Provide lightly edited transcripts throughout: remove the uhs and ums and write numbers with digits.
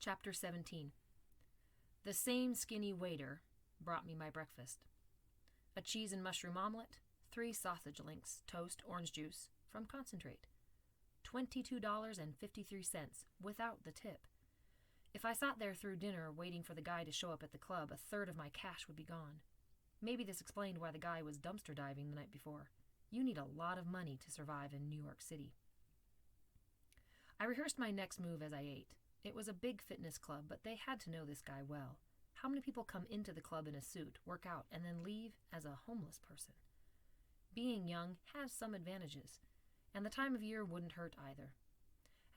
Chapter 17. The same skinny waiter brought me my breakfast. A cheese and mushroom omelet, 3 sausage links, toast, orange juice, from concentrate. $22.53, without the tip. If I sat there through dinner waiting for the guy to show up at the club, a third of my cash would be gone. Maybe this explained why the guy was dumpster diving the night before. You need a lot of money to survive in New York City. I rehearsed my next move as I ate. It was a big fitness club, but they had to know this guy well. How many people come into the club in a suit, work out, and then leave as a homeless person? Being young has some advantages, and the time of year wouldn't hurt either.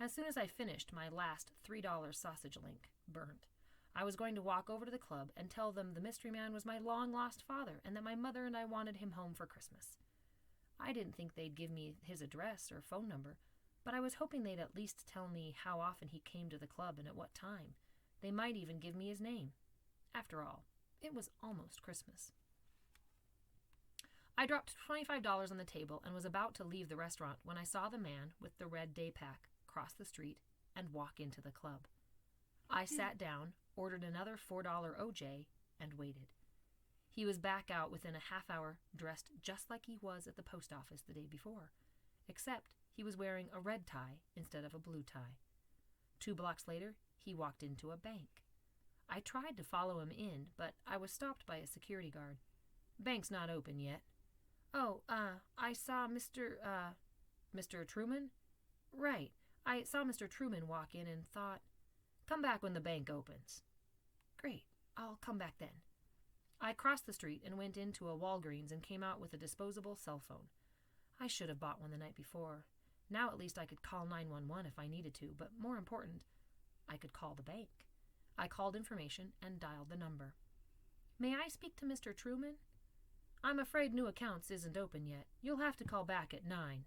As soon as I finished my last $3 sausage link, burnt, I was going to walk over to the club and tell them the mystery man was my long-lost father and that my mother and I wanted him home for Christmas. I didn't think they'd give me his address or phone number, but I was hoping they'd at least tell me how often he came to the club and at what time. They might even give me his name. After all, it was almost Christmas. I dropped $25 on the table and was about to leave the restaurant when I saw the man with the red day pack cross the street and walk into the club. I sat down, ordered another $4 OJ, and waited. He was back out within a half hour, dressed just like he was at the post office the day before, except he was wearing a red tie instead of a blue tie. 2 blocks later, he walked into a bank. I tried to follow him in, but I was stopped by a security guard. "Bank's not open yet." "Oh, I saw Mr. Truman?" "Right. I saw Mr. Truman walk in and thought, come back when the bank opens." "Great. I'll come back then." I crossed the street and went into a Walgreens and came out with a disposable cell phone. I should have bought one the night before. Now at least I could call 911 if I needed to, but more important, I could call the bank. I called information and dialed the number. "May I speak to Mr. Truman?" "I'm afraid new accounts isn't open yet. You'll have to call back at 9.